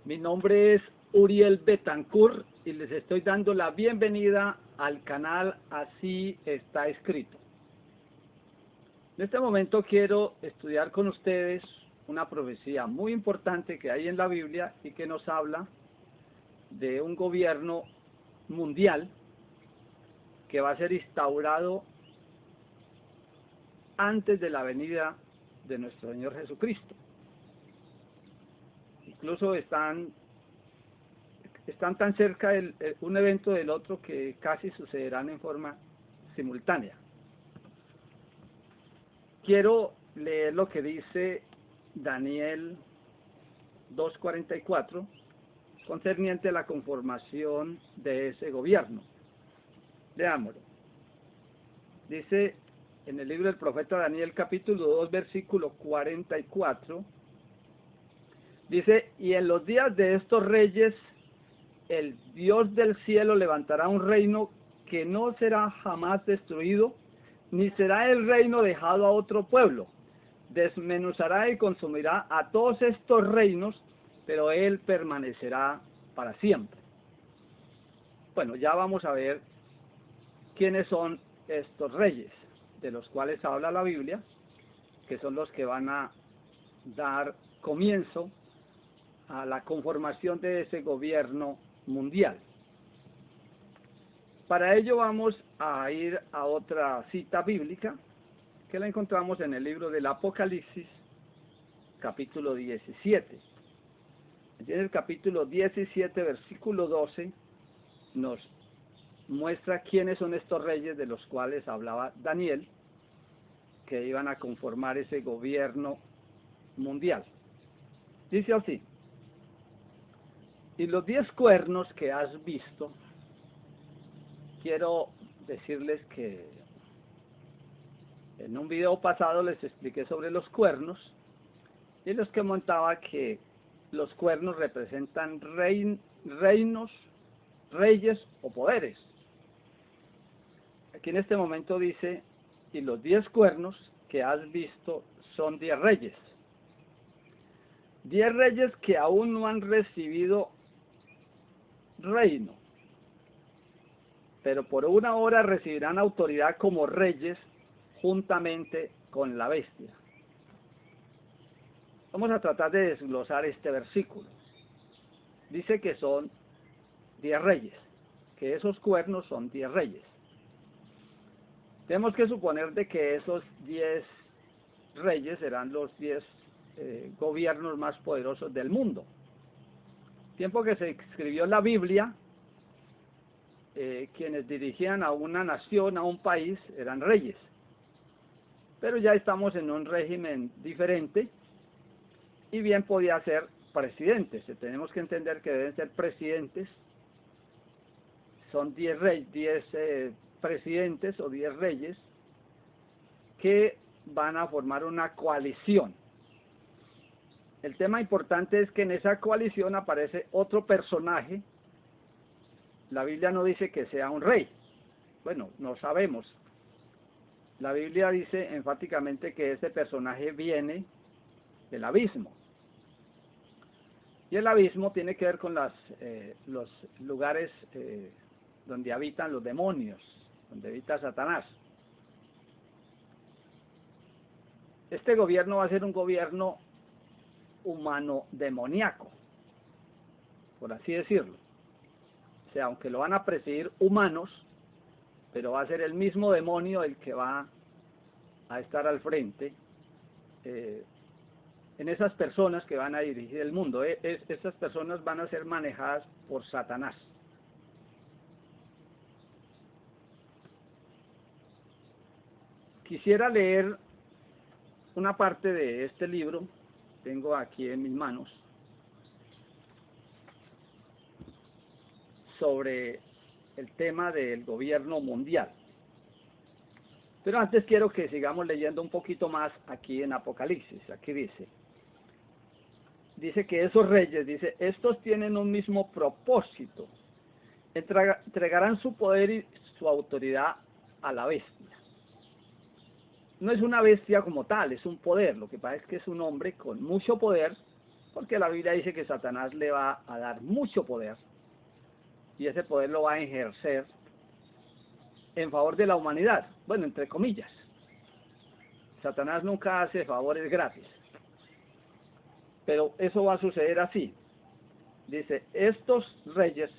Mi nombre es Uriel Betancourt y les estoy dando la bienvenida al canal Así está escrito. En este momento quiero estudiar con ustedes una profecía muy importante que hay en la Biblia y que nos habla de un gobierno mundial que va a ser instaurado antes de la venida de nuestro Señor Jesucristo. Incluso están tan cerca un evento del otro que casi sucederán en forma simultánea. Quiero leer lo que dice Daniel 2:44 concerniente a la conformación de ese gobierno. Leámoslo. Dice en el libro del profeta Daniel capítulo 2 versículo 44, dice: y en los días de estos reyes el Dios del cielo levantará un reino que no será jamás destruido, ni será el reino dejado a otro pueblo. Desmenuzará y consumirá a todos estos reinos, pero él permanecerá para siempre. Bueno, ya vamos a ver quiénes son estos reyes, de los cuales habla la Biblia, que son los que van a dar comienzo a la conformación de ese gobierno mundial. Para ello vamos a ir a otra cita bíblica que la encontramos en el libro del Apocalipsis, capítulo 17. En el capítulo 17, versículo 12, nos muestra quiénes son estos reyes de los cuales hablaba Daniel, que iban a conformar ese gobierno mundial. Dice así: y los 10 cuernos que has visto, quiero decirles que en un video pasado les expliqué sobre los cuernos y les comentaba que los cuernos representan reinos, reyes o poderes. Aquí en este momento dice: y los 10 cuernos que has visto son 10 reyes. 10 reyes que aún no han recibido reino, pero por una hora recibirán autoridad como reyes juntamente con la bestia. Vamos a tratar de desglosar este versículo. Dice que son 10 reyes, que esos cuernos son 10 reyes. Tenemos que suponer de que esos 10 reyes serán los 10 gobiernos más poderosos del mundo. Tiempo que se escribió la Biblia, quienes dirigían a una nación, a un país, eran reyes. Pero ya estamos en un régimen diferente y bien podía ser presidentes. Tenemos que entender que deben ser presidentes. Son 10 presidentes o 10 reyes que van a formar una coalición. El tema importante es que en esa coalición aparece otro personaje. La Biblia no dice que sea un rey. Bueno, no sabemos. La Biblia dice enfáticamente que este personaje viene del abismo. Y el abismo tiene que ver con los lugares donde habitan los demonios, donde habita Satanás. Este gobierno va a ser un gobierno humano demoníaco, por así decirlo. O sea, aunque lo van a presidir humanos, pero va a ser el mismo demonio el que va a estar al frente en esas personas que van a dirigir el mundo. Esas personas van a ser manejadas por Satanás. Quisiera leer una parte de este libro, tengo aquí en mis manos, sobre el tema del gobierno mundial. Pero antes quiero que sigamos leyendo un poquito más aquí en Apocalipsis. Aquí dice que esos reyes, dice, estos tienen un mismo propósito: entregarán su poder y su autoridad a la bestia. No es una bestia como tal, es un poder. Lo que pasa es que es un hombre con mucho poder porque la Biblia dice que Satanás le va a dar mucho poder, y ese poder lo va a ejercer en favor de la humanidad, bueno, entre comillas. Satanás nunca hace favores gratis, pero eso va a suceder así. Dice, estos reyes,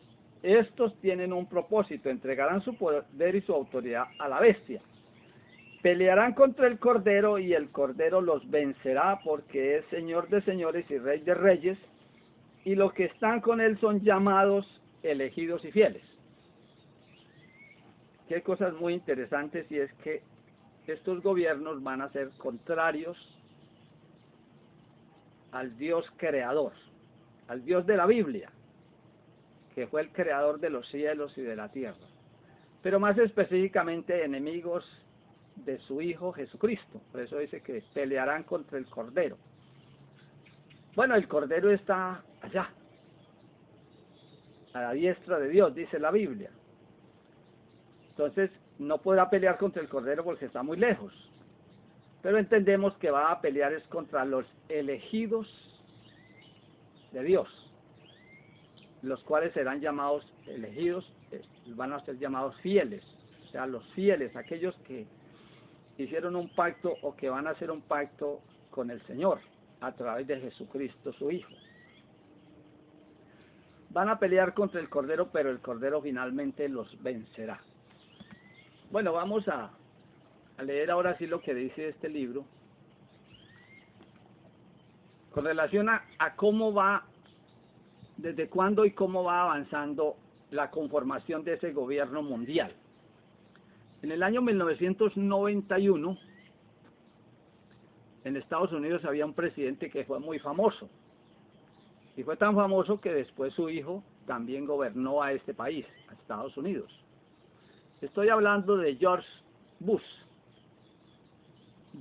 estos tienen un propósito, entregarán su poder y su autoridad a la bestia. Pelearán contra el Cordero y el Cordero los vencerá porque es Señor de señores y Rey de reyes, y los que están con él son llamados, elegidos y fieles. Aquí hay cosas muy interesantes, y es que estos gobiernos van a ser contrarios al Dios creador, al Dios de la Biblia, que fue el creador de los cielos y de la tierra, pero más específicamente enemigos de su Hijo Jesucristo. Por eso dice que pelearán contra el Cordero. Bueno, el Cordero está allá, a la diestra de Dios, dice la Biblia. Entonces, no podrá pelear contra el Cordero porque está muy lejos. Pero entendemos que va a pelear es contra los elegidos de Dios, los cuales serán llamados elegidos, van a ser llamados fieles. O sea, los fieles, aquellos que hicieron un pacto o que van a hacer un pacto con el Señor a través de Jesucristo, su Hijo. Van a pelear contra el Cordero, pero el Cordero finalmente los vencerá. Bueno, vamos a leer ahora sí lo que dice este libro con relación a cómo va, desde cuándo y cómo va avanzando la conformación de ese gobierno mundial. En el año 1991, en Estados Unidos había un presidente que fue muy famoso, y fue tan famoso que después su hijo también gobernó a este país, a Estados Unidos. Estoy hablando de George Bush.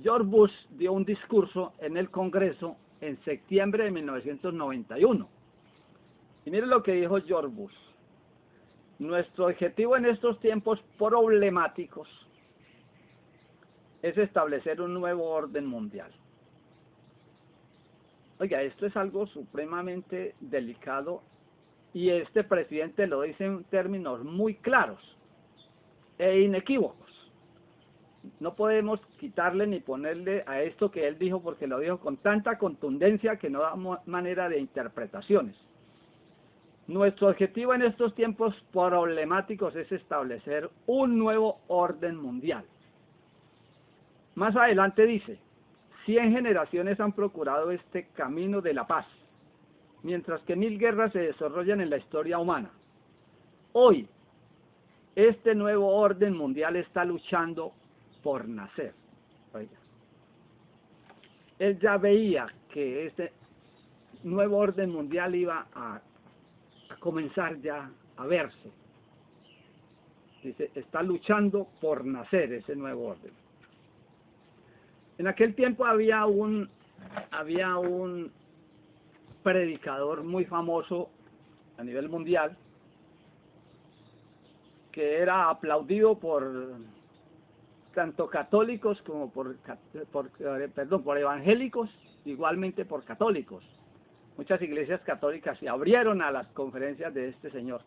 George Bush dio un discurso en el Congreso en septiembre de 1991. Y miren lo que dijo George Bush. Nuestro objetivo en estos tiempos problemáticos es establecer un nuevo orden mundial. Oiga, esto es algo supremamente delicado, y este presidente lo dice en términos muy claros e inequívocos. No podemos quitarle ni ponerle a esto que él dijo, porque lo dijo con tanta contundencia que no da manera de interpretaciones. Nuestro objetivo en estos tiempos problemáticos es establecer un nuevo orden mundial. Más adelante dice, 100 generaciones han procurado este camino de la paz, mientras que 1000 guerras se desarrollan en la historia humana. Hoy, este nuevo orden mundial está luchando por nacer. Oiga, él ya veía que este nuevo orden mundial iba a comenzar ya a verse. Dice, está luchando por nacer ese nuevo orden. En aquel tiempo había un predicador muy famoso a nivel mundial, que era aplaudido por tanto católicos como por evangélicos, igualmente por católicos. Muchas iglesias católicas se abrieron a las conferencias de este señor,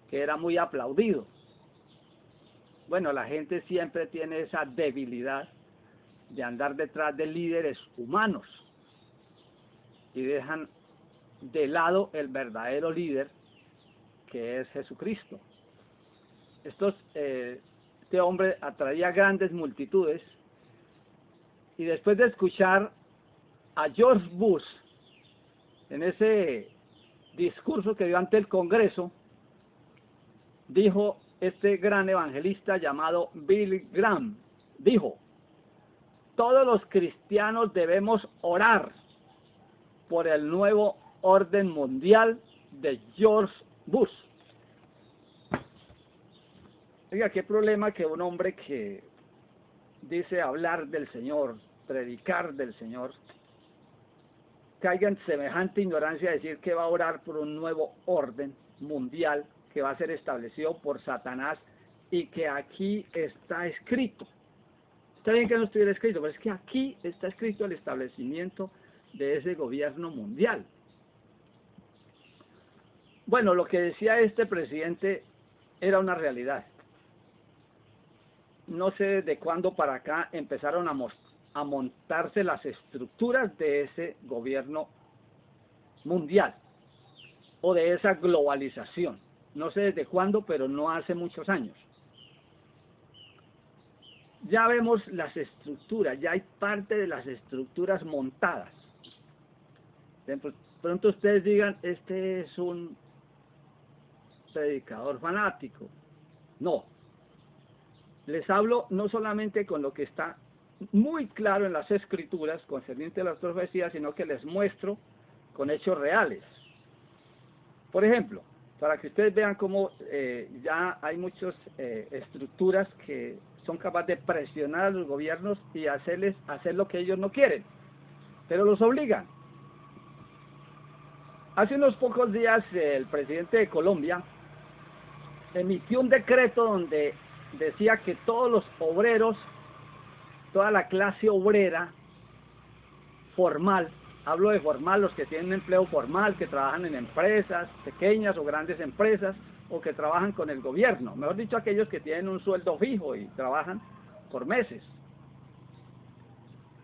que era muy aplaudido. Bueno, la gente siempre tiene esa debilidad de andar detrás de líderes humanos, y dejan de lado el verdadero líder, que es Jesucristo. Este hombre atraía grandes multitudes, y después de escuchar a George Bush en ese discurso que dio ante el Congreso, dijo este gran evangelista llamado Billy Graham, dijo, todos los cristianos debemos orar por el nuevo orden mundial de George Bush. Oiga, qué problema que un hombre que dice hablar del Señor, predicar del Señor, caiga en semejante ignorancia de decir que va a orar por un nuevo orden mundial que va a ser establecido por Satanás, y que aquí está escrito. Está bien que no estuviera escrito, pero es que aquí está escrito el establecimiento de ese gobierno mundial. Bueno, lo que decía este presidente era una realidad. No sé desde cuándo para acá empezaron a montarse las estructuras de ese gobierno mundial o de esa globalización. No sé desde cuándo, pero no hace muchos años. Ya vemos las estructuras, ya hay parte de las estructuras montadas. De pronto ustedes digan, este es un predicador fanático. No. Les hablo no solamente con lo que está muy claro en las escrituras concerniente a las profecías, sino que les muestro con hechos reales. Por ejemplo, para que ustedes vean cómo ya hay muchas estructuras que son capaces de presionar a los gobiernos y hacerles hacer lo que ellos no quieren, pero los obligan. Hace unos pocos días el presidente de Colombia emitió un decreto donde decía que todos los obreros, toda la clase obrera formal, hablo de formal, los que tienen empleo formal, que trabajan en empresas, pequeñas o grandes empresas, o que trabajan con el gobierno, mejor dicho, aquellos que tienen un sueldo fijo y trabajan por meses.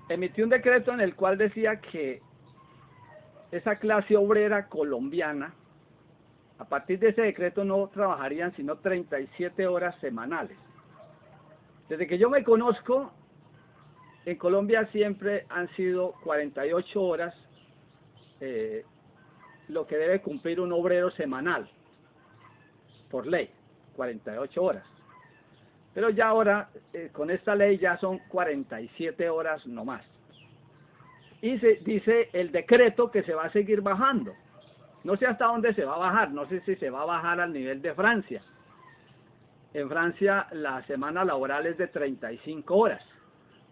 Emitió un decreto en el cual decía que esa clase obrera colombiana, a partir de ese decreto no trabajarían sino 37 horas semanales. Desde que yo me conozco, en Colombia siempre han sido 48 horas lo que debe cumplir un obrero semanal, por ley, 48 horas. Pero ya ahora, con esta ley ya son 47 horas no más. Y dice el decreto que se va a seguir bajando. No sé hasta dónde se va a bajar, no sé si se va a bajar al nivel de Francia. En Francia la semana laboral es de 35 horas.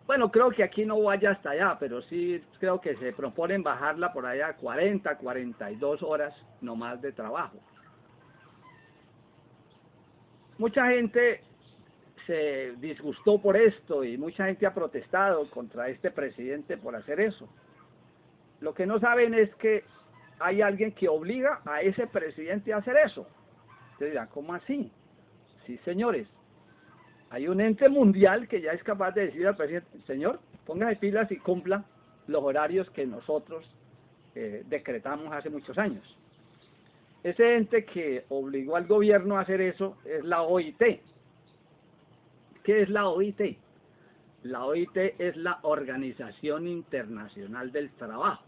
Bueno, creo que aquí no vaya hasta allá, pero sí creo que se proponen bajarla por allá a 40, 42 horas no más de trabajo. Mucha gente se disgustó por esto y mucha gente ha protestado contra este presidente por hacer eso. Lo que no saben es que hay alguien que obliga a ese presidente a hacer eso. Ustedes dirán, ¿cómo así? Sí, señores. Hay un ente mundial que ya es capaz de decir al presidente, señor, póngase pilas y cumpla los horarios que nosotros decretamos hace muchos años. Ese ente que obligó al gobierno a hacer eso es la OIT. ¿Qué es la OIT? La OIT es la Organización Internacional del Trabajo,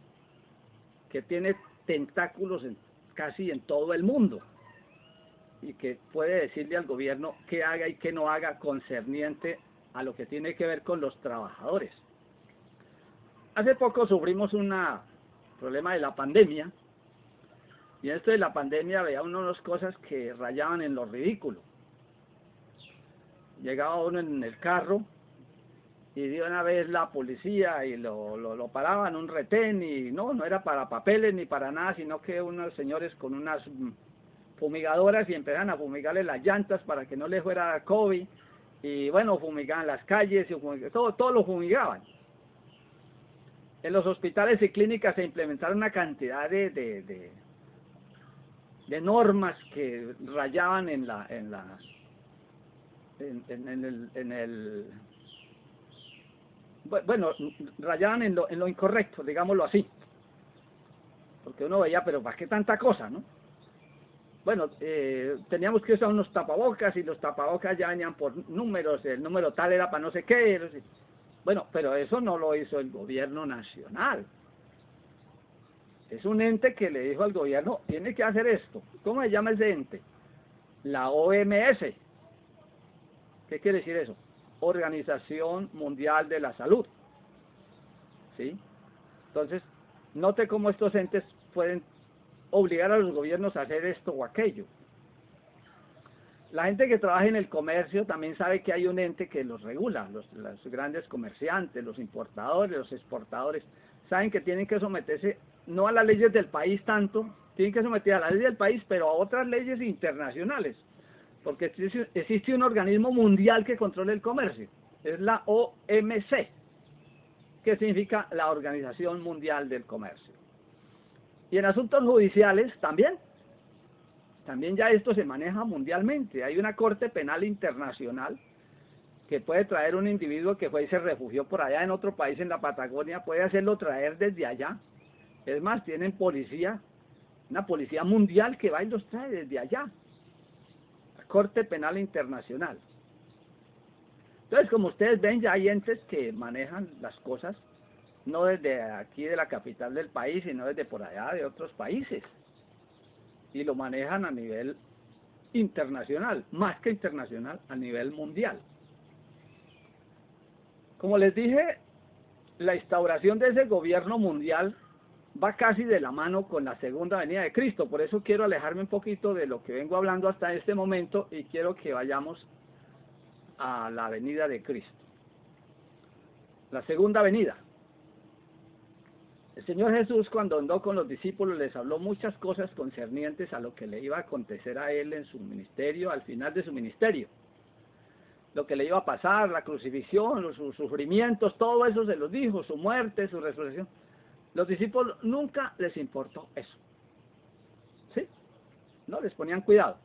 que tiene tentáculos casi en todo el mundo y que puede decirle al gobierno qué haga y qué no haga concerniente a lo que tiene que ver con los trabajadores. Hace poco sufrimos un problema de la pandemia, y en esto de la pandemia veía uno unas cosas que rayaban en lo ridículo. Llegaba uno en el carro y de una vez la policía y lo paraban, un retén, y no era para papeles ni para nada, sino que unos señores con unas fumigadoras y empezaban a fumigarle las llantas para que no les fuera COVID, y bueno, fumigaban las calles, y todo lo fumigaban. En los hospitales y clínicas se implementaron una cantidad de normas que rayaban rayaban en lo incorrecto, digámoslo así, porque uno veía, pero ¿para qué tanta cosa, no? Bueno, teníamos que usar unos tapabocas, y los tapabocas ya venían por números, el número tal era para no sé qué. Bueno, pero eso no lo hizo el gobierno nacional. Es un ente que le dijo al gobierno, tiene que hacer esto. ¿Cómo se llama ese ente? La OMS. ¿Qué quiere decir eso? Organización Mundial de la Salud. ¿Sí? Entonces, note cómo estos entes pueden obligar a los gobiernos a hacer esto o aquello. La gente que trabaja en el comercio también sabe que hay un ente que los regula, los grandes comerciantes, los importadores, los exportadores, saben que tienen que someterse no a las leyes del país tanto, tienen que someter a la ley del país, pero a otras leyes internacionales, porque existe un organismo mundial que controla el comercio, es la OMC, que significa la Organización Mundial del Comercio. Y en asuntos judiciales también. también ya esto se maneja mundialmente. Hay una Corte Penal Internacional que puede traer un individuo que fue y se refugió por allá en otro país en la Patagonia, puede hacerlo traer desde allá. Es más, tienen policía, una policía mundial que va y los trae desde allá. La Corte Penal Internacional. Entonces, como ustedes ven, ya hay entes que manejan las cosas, no desde aquí de la capital del país, sino desde por allá de otros países. Y lo manejan a nivel internacional, más que internacional, a nivel mundial. Como les dije, la instauración de ese gobierno mundial va casi de la mano con la segunda venida de Cristo. Por eso quiero alejarme un poquito de lo que vengo hablando hasta este momento y quiero que vayamos a la venida de Cristo. La segunda venida. El Señor Jesús, cuando andó con los discípulos, les habló muchas cosas concernientes a lo que le iba a acontecer a él en su ministerio, al final de su ministerio. Lo que le iba a pasar, la crucifixión, sus sufrimientos, todo eso se los dijo, su muerte, su resurrección. Los discípulos nunca les importó eso. ¿Sí? No les ponían cuidado.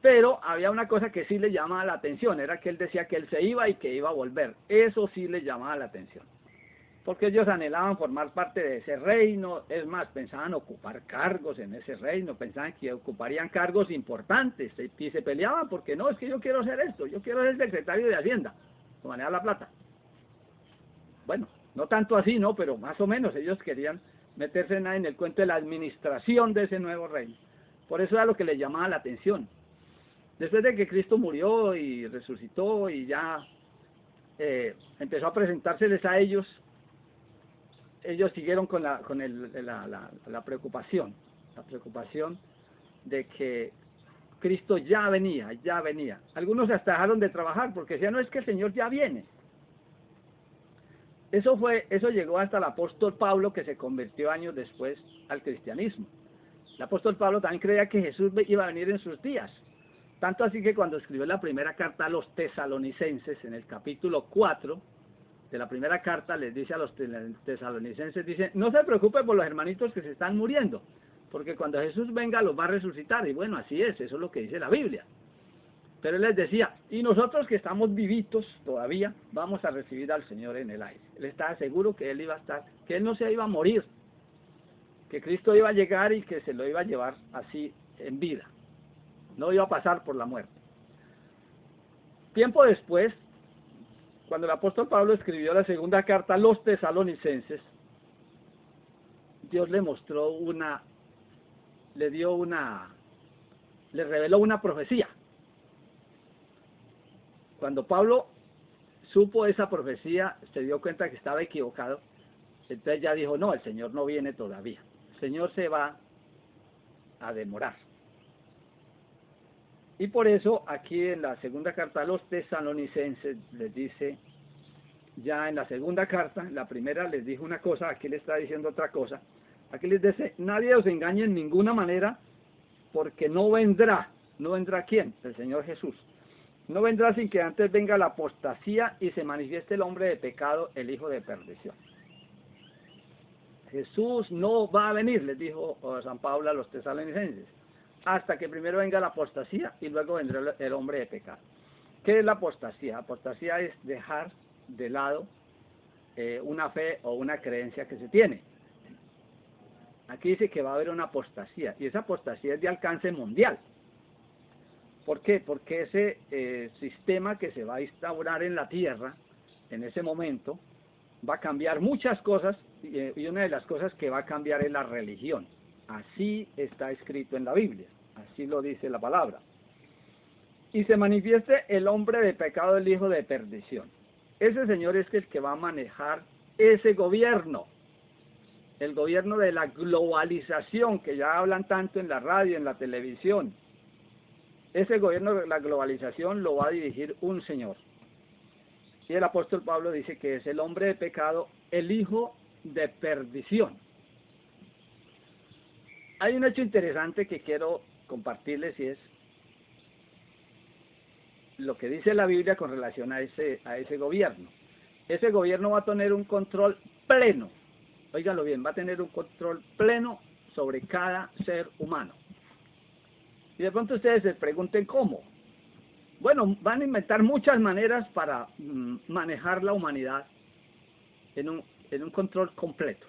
Pero había una cosa que sí le llamaba la atención, era que él decía que él se iba y que iba a volver. Eso sí le llamaba la atención. Porque ellos anhelaban formar parte de ese reino, es más, pensaban ocupar cargos en ese reino, pensaban que ocuparían cargos importantes, y se peleaban porque no, es que yo quiero hacer esto, yo quiero ser secretario de Hacienda, o manejar la plata. Bueno, no tanto así, no, pero más o menos ellos querían meterse en el cuento de la administración de ese nuevo reino. Por eso era lo que les llamaba la atención. Después de que Cristo murió y resucitó y ya empezó a presentárseles a ellos siguieron con la preocupación de que Cristo ya venía. Algunos hasta dejaron de trabajar porque decían, no, es que el Señor ya viene. Eso llegó hasta el apóstol Pablo, que se convirtió años después al cristianismo. El apóstol Pablo también creía que Jesús iba a venir en sus días. Tanto así que cuando escribió la primera carta a los tesalonicenses, en el capítulo 4, de la primera carta, les dice a los tesalonicenses, dice, no se preocupe por los hermanitos que se están muriendo, porque cuando Jesús venga los va a resucitar. Y bueno, así es, eso es lo que dice la Biblia. Pero él les decía, y nosotros que estamos vivitos todavía, vamos a recibir al Señor en el aire. Él estaba seguro que él iba a estar, que él no se iba a morir, que Cristo iba a llegar y que se lo iba a llevar así en vida, no iba a pasar por la muerte. Tiempo después, cuando el apóstol Pablo escribió la segunda carta a los tesalonicenses, Dios le mostró le reveló una profecía. Cuando Pablo supo esa profecía, se dio cuenta que estaba equivocado, entonces ya dijo, no, el Señor no viene todavía, el Señor se va a demorar. Y por eso aquí en la segunda carta a los tesalonicenses les dice, ya en la segunda carta, en la primera les dijo una cosa, aquí le está diciendo otra cosa. Aquí les dice, nadie os engañe en ninguna manera, porque no vendrá ¿quién? El Señor Jesús. No vendrá sin que antes venga la apostasía y se manifieste el hombre de pecado, el hijo de perdición. Jesús no va a venir, les dijo San Pablo a los tesalonicenses, hasta que primero venga la apostasía y luego vendrá el hombre de pecado. ¿Qué es la apostasía? Apostasía es dejar de lado una fe o una creencia que se tiene. Aquí dice que va a haber una apostasía, y esa apostasía es de alcance mundial. ¿Por qué? Porque ese sistema que se va a instaurar en la tierra, en ese momento, va a cambiar muchas cosas, y una de las cosas que va a cambiar es la religión. Así está escrito en la Biblia, así lo dice la palabra. Y se manifieste el hombre de pecado, el hijo de perdición. Ese señor es el que va a manejar ese gobierno, el gobierno de la globalización, que ya hablan tanto en la radio, en la televisión. Ese gobierno de la globalización lo va a dirigir un señor. Y el apóstol Pablo dice que es el hombre de pecado, el hijo de perdición. Hay un hecho interesante que quiero compartirles, y es lo que dice la Biblia con relación a ese gobierno. Ese gobierno va a tener un control pleno, óiganlo bien, va a tener un control pleno sobre cada ser humano. Y de pronto ustedes se pregunten cómo. Bueno, van a inventar muchas maneras para manejar la humanidad en un control completo.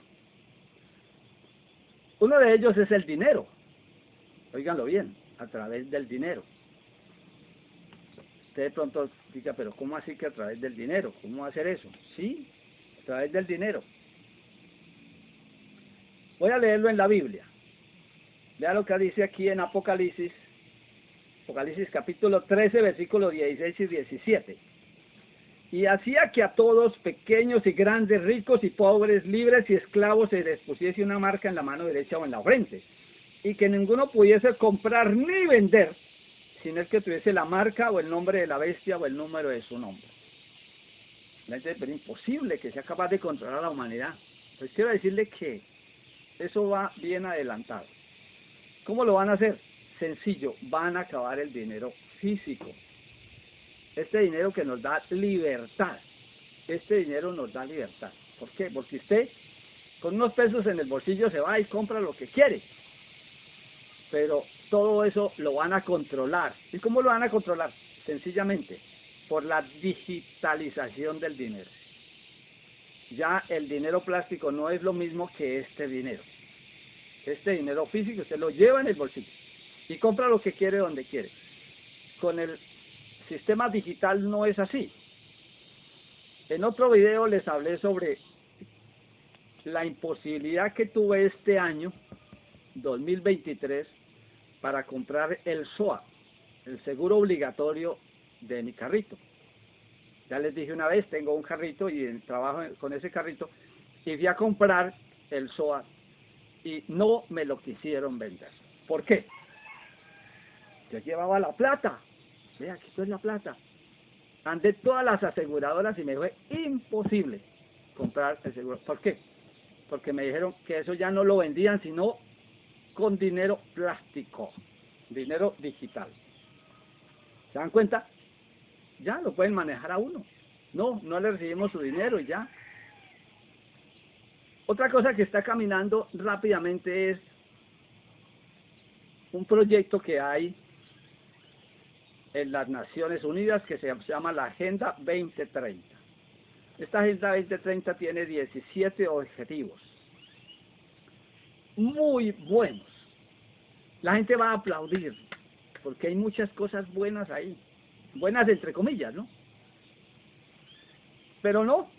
Uno de ellos es el dinero. Óiganlo bien, a través del dinero. Usted de pronto diga, pero ¿cómo así que a través del dinero? ¿Cómo va a hacer eso? Sí, a través del dinero. Voy a leerlo en la Biblia. Vea lo que dice aquí en Apocalipsis capítulo 13, versículos 16 y 17. Y hacía que a todos, pequeños y grandes, ricos y pobres, libres y esclavos, se les pusiese una marca en la mano derecha o en la frente, y que ninguno pudiese comprar ni vender, sin el que tuviese la marca o el nombre de la bestia o el número de su nombre. La gente dice, pero imposible que sea capaz de controlar a la humanidad. Pues quiero decirle que eso va bien adelantado. ¿Cómo lo van a hacer? Sencillo, van a acabar el dinero físico. Este dinero que nos da libertad. Este dinero nos da libertad. ¿Por qué? Porque usted con unos pesos en el bolsillo se va y compra lo que quiere. Pero todo eso lo van a controlar. ¿Y cómo lo van a controlar? Sencillamente, por la digitalización del dinero. Ya el dinero plástico no es lo mismo que este dinero. Este dinero físico usted lo lleva en el bolsillo y compra lo que quiere donde quiere. Con el sistema digital no es así. En otro video les hablé sobre la imposibilidad que tuve este año, 2023, para comprar el SOA, el seguro obligatorio de mi carrito. Ya les dije una vez, tengo un carrito y trabajo con ese carrito, y fui a comprar el SOA y no me lo quisieron vender. ¿Por qué? Yo llevaba la plata. Vea, aquí está la plata. Andé todas las aseguradoras y me fue imposible comprar el seguro. ¿Por qué? Porque me dijeron que eso ya no lo vendían sino con dinero plástico, dinero digital. ¿Se dan cuenta? Ya lo pueden manejar a uno. No le recibimos su dinero y ya. Otra cosa que está caminando rápidamente es un proyecto que hay en las Naciones Unidas que se llama la Agenda 2030. Esta Agenda 2030 tiene 17 objetivos muy buenos. La gente va a aplaudir porque hay muchas cosas buenas ahí, buenas entre comillas, ¿no? Pero no,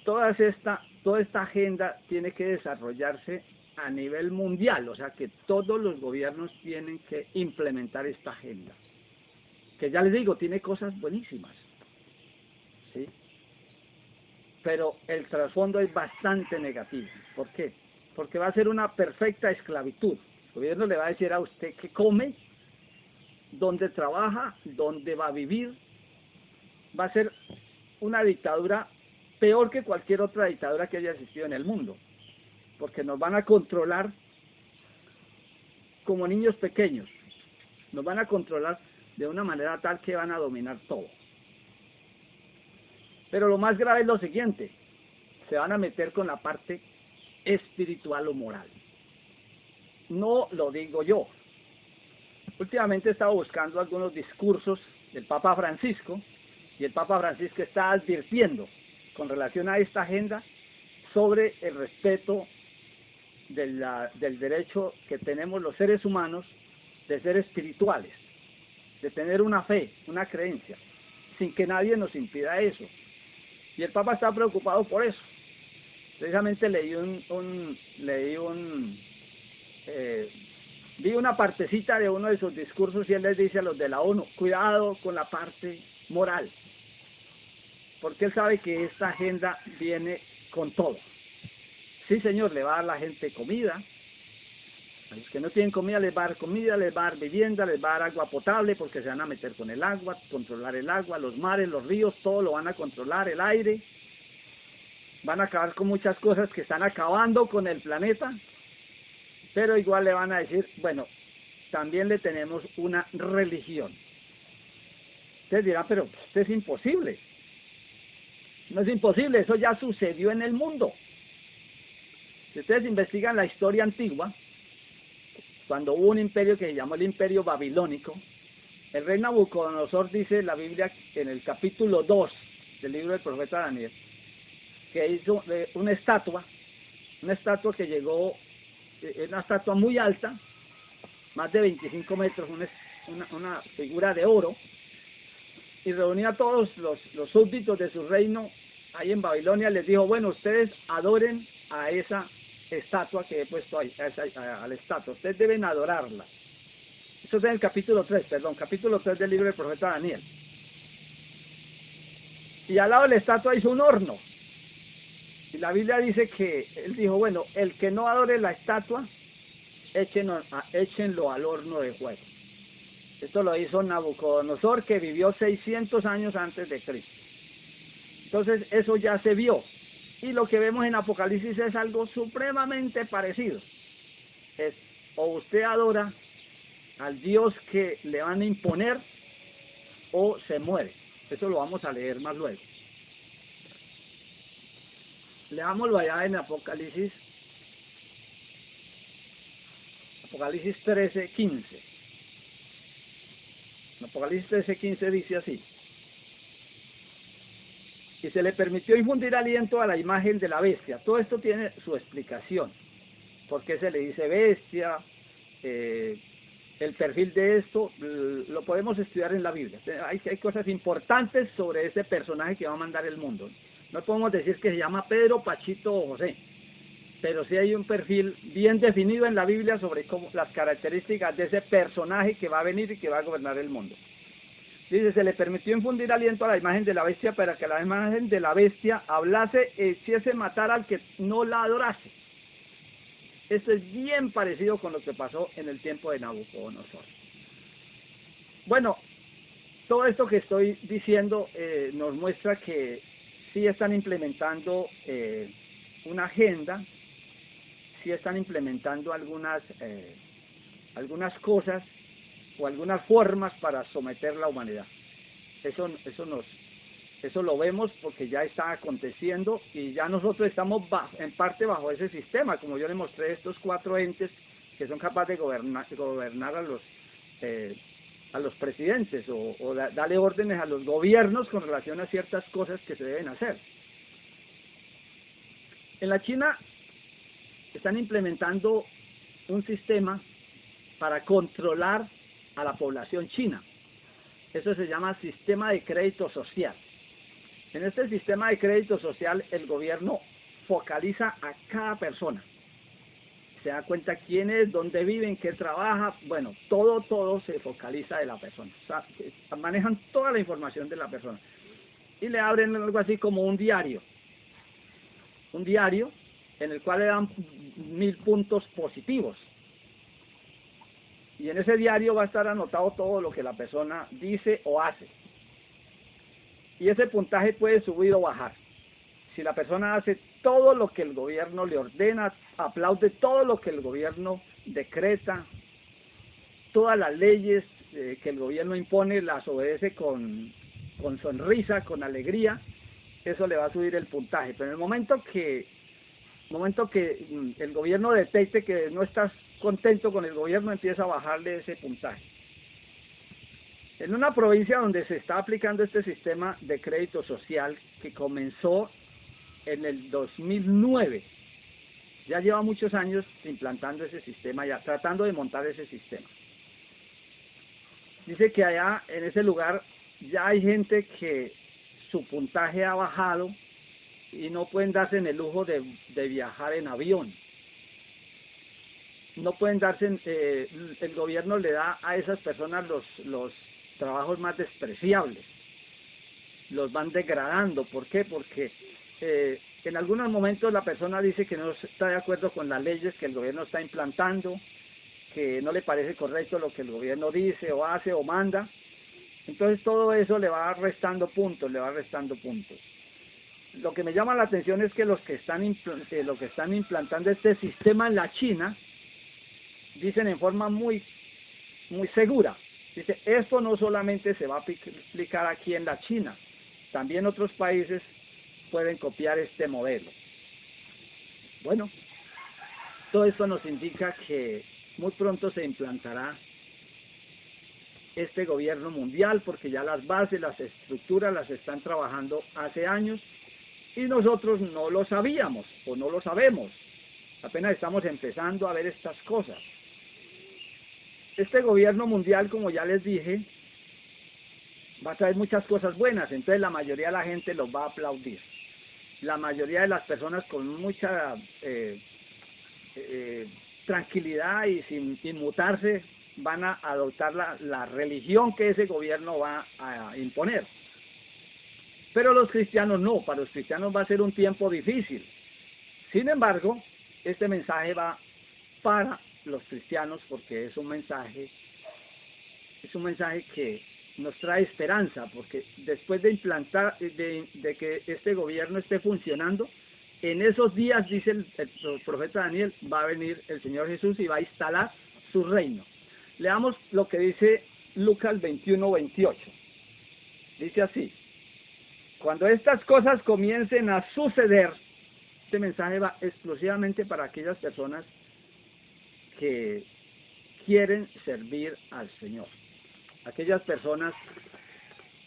toda esta agenda tiene que desarrollarse a nivel mundial, o sea que todos los gobiernos tienen que implementar esta agenda, que ya les digo, tiene cosas buenísimas, ¿sí? Pero el trasfondo es bastante negativo. ¿Por qué? Porque va a ser una perfecta esclavitud. El gobierno le va a decir a usted qué come, dónde trabaja, dónde va a vivir. Va a ser una dictadura peor que cualquier otra dictadura que haya existido en el mundo, porque nos van a controlar como niños pequeños, nos van a controlar de una manera tal que van a dominar todo. Pero lo más grave es lo siguiente, se van a meter con la parte espiritual o moral. No lo digo yo. Últimamente he estado buscando algunos discursos del Papa Francisco, y el Papa Francisco está advirtiendo con relación a esta agenda sobre el respeto del derecho que tenemos los seres humanos de ser espirituales, de tener una fe, una creencia, sin que nadie nos impida eso. Y el Papa está preocupado por eso. Precisamente vi una partecita de uno de sus discursos y él les dice a los de la ONU, cuidado con la parte moral, porque él sabe que esta agenda viene con todo. Sí, señor, le va a dar a la gente comida, a los que no tienen comida les va a dar comida, les va a dar vivienda, les va a dar agua potable, porque se van a meter con el agua, controlar el agua, los mares, los ríos, todo lo van a controlar, el aire. Van a acabar con muchas cosas que están acabando con el planeta, pero igual le van a decir, bueno, también le tenemos una religión. Ustedes dirán, pero esto es imposible. No es imposible, eso ya sucedió en el mundo. Si ustedes investigan la historia antigua, cuando hubo un imperio que se llamó el Imperio Babilónico, el rey Nabucodonosor, dice la Biblia en el capítulo 2 del libro del profeta Daniel, que hizo una estatua que llegó, una estatua muy alta, más de 25 metros, una figura de oro, y reunía a todos los súbditos de su reino ahí en Babilonia. Les dijo: bueno, ustedes adoren a esa estatua que he puesto ahí, a la estatua, ustedes deben adorarla. Esto es en el capítulo 3 del libro del profeta Daniel. Y al lado de la estatua hizo un horno. Y la Biblia dice que él dijo: bueno, el que no adore la estatua, échenlo al horno de fuego. Esto lo hizo Nabucodonosor, que vivió 600 años antes de Cristo. Entonces eso ya se vio. Y lo que vemos en Apocalipsis es algo supremamente parecido. Es: o usted adora al Dios que le van a imponer, o se muere. Eso lo vamos a leer más luego. Leámoslo allá en Apocalipsis 13:15. Apocalipsis 13:15 dice así: y se le permitió infundir aliento a la imagen de la bestia. Todo esto tiene su explicación. ¿Por qué se le dice bestia? El perfil de esto lo podemos estudiar en la Biblia. Hay cosas importantes sobre ese personaje que va a mandar el mundo. No podemos decir que se llama Pedro, Pachito o José, pero sí hay un perfil bien definido en la Biblia sobre las características de ese personaje que va a venir y que va a gobernar el mundo. Dice: se le permitió infundir aliento a la imagen de la bestia, para que la imagen de la bestia hablase e hiciese matar al que no la adorase. Esto es bien parecido con lo que pasó en el tiempo de Nabucodonosor. Bueno, todo esto que estoy diciendo nos muestra que sí están implementando una agenda, sí están implementando algunas cosas o algunas formas para someter la humanidad. Eso lo vemos porque ya está aconteciendo, y ya nosotros estamos en parte bajo ese sistema, como yo le mostré, estos 4 entes que son capaces de gobernar a los presidentes o darle órdenes a los gobiernos con relación a ciertas cosas que se deben hacer. En la China están implementando un sistema para controlar a la población china. Eso se llama sistema de crédito social. En este sistema de crédito social, el gobierno focaliza a cada persona. Se da cuenta quién es, dónde vive, en qué trabaja. Bueno, todo se focaliza de la persona. O sea, manejan toda la información de la persona. Y le abren algo así como un diario. Un diario en el cual le dan 1000 puntos positivos. Y en ese diario va a estar anotado todo lo que la persona dice o hace. Y ese puntaje puede subir o bajar. Si la persona hace todo lo que el gobierno le ordena, aplaude todo lo que el gobierno decreta, todas las leyes que el gobierno impone, las obedece con sonrisa, con alegría, eso le va a subir el puntaje. Pero en el momento que el gobierno detecte que no estás contento con el gobierno, empieza a bajarle ese puntaje. En una provincia donde se está aplicando este sistema de crédito social, que comenzó en el 2009, ya lleva muchos años implantando ese sistema, ya tratando de montar ese sistema. Dice que allá en ese lugar ya hay gente que su puntaje ha bajado y no pueden darse en el lujo de viajar en avión. No pueden darse, el gobierno le da a esas personas los trabajos más despreciables, los van degradando. ¿Por qué? Porque en algunos momentos la persona dice que no está de acuerdo con las leyes que el gobierno está implantando, que no le parece correcto lo que el gobierno dice o hace o manda. Entonces todo eso le va restando puntos, Lo que me llama la atención es que los que están implantando este sistema en la China dicen en forma muy segura. Dice: esto no solamente se va a aplicar aquí en la China, también otros países pueden copiar este modelo. Bueno, Todo esto nos indica que muy pronto se implantará este gobierno mundial, porque ya las bases, las estructuras las están trabajando hace años y nosotros no lo sabíamos o no lo sabemos. Apenas estamos empezando a ver estas cosas. Este gobierno mundial, como ya les dije, va a traer muchas cosas buenas, entonces la mayoría de la gente los va a aplaudir. La mayoría de las personas con mucha tranquilidad y sin inmutarse van a adoptar la religión que ese gobierno va a imponer. Pero los cristianos no, para los cristianos va a ser un tiempo difícil. Sin embargo, este mensaje va para los cristianos porque es un mensaje que nos trae esperanza, porque después de implantar, de que este gobierno esté funcionando, en esos días, dice el profeta Daniel, va a venir el Señor Jesús y va a instalar su reino. Leamos lo que dice Lucas 21:28. Dice así: cuando estas cosas comiencen a suceder, este mensaje va exclusivamente para aquellas personas que quieren servir al Señor. Aquellas personas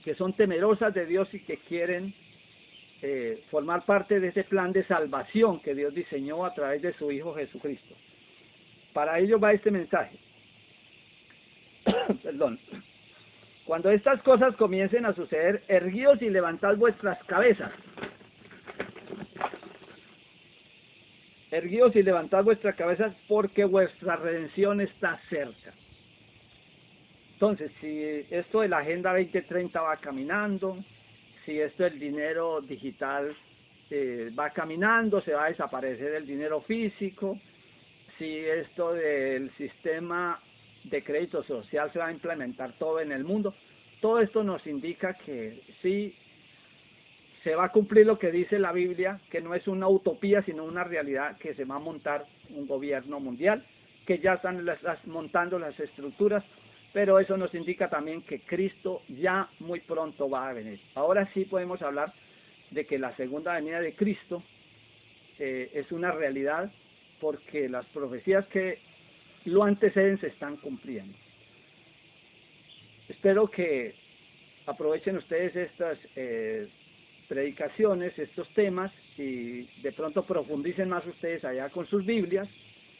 que son temerosas de Dios y que quieren formar parte de ese plan de salvación que Dios diseñó a través de su Hijo Jesucristo. Para ellos va este mensaje. Perdón. Cuando estas cosas comiencen a suceder, erguíos y levantad vuestras cabezas. Erguíos y levantad vuestras cabezas, porque vuestra redención está cerca. Entonces, si esto de la Agenda 2030 va caminando, si esto del dinero digital va caminando, se va a desaparecer el dinero físico, si esto del sistema de crédito social se va a implementar todo en el mundo, todo esto nos indica que sí se va a cumplir lo que dice la Biblia, que no es una utopía, sino una realidad, que se va a montar un gobierno mundial, que ya están montando las estructuras, pero eso nos indica también que Cristo ya muy pronto va a venir. Ahora sí podemos hablar de que la segunda venida de Cristo es una realidad, porque las profecías que lo anteceden se están cumpliendo. Espero que aprovechen ustedes estas predicaciones, estos temas, y de pronto profundicen más ustedes allá con sus Biblias,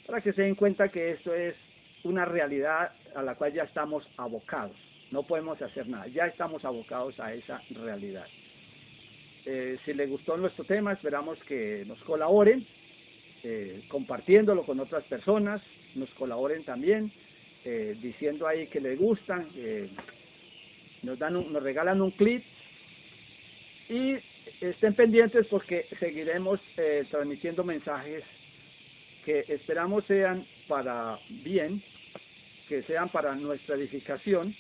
para que se den cuenta que esto es una realidad a la cual ya estamos abocados. No podemos hacer nada, ya estamos abocados a esa realidad. Si les gustó nuestro tema, esperamos que nos colaboren, compartiéndolo con otras personas, nos colaboren también, diciendo ahí que les gustan, nos regalan un clip, y estén pendientes porque seguiremos transmitiendo mensajes que esperamos sean para bien, que sean para nuestra edificación,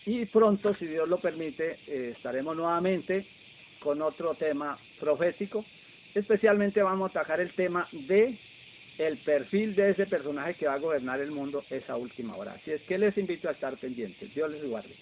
y pronto, si Dios lo permite, estaremos nuevamente con otro tema profético. Especialmente vamos a atacar el tema de el perfil de ese personaje que va a gobernar el mundo esa última hora. Así es que les invito a estar pendientes. Dios les guarde.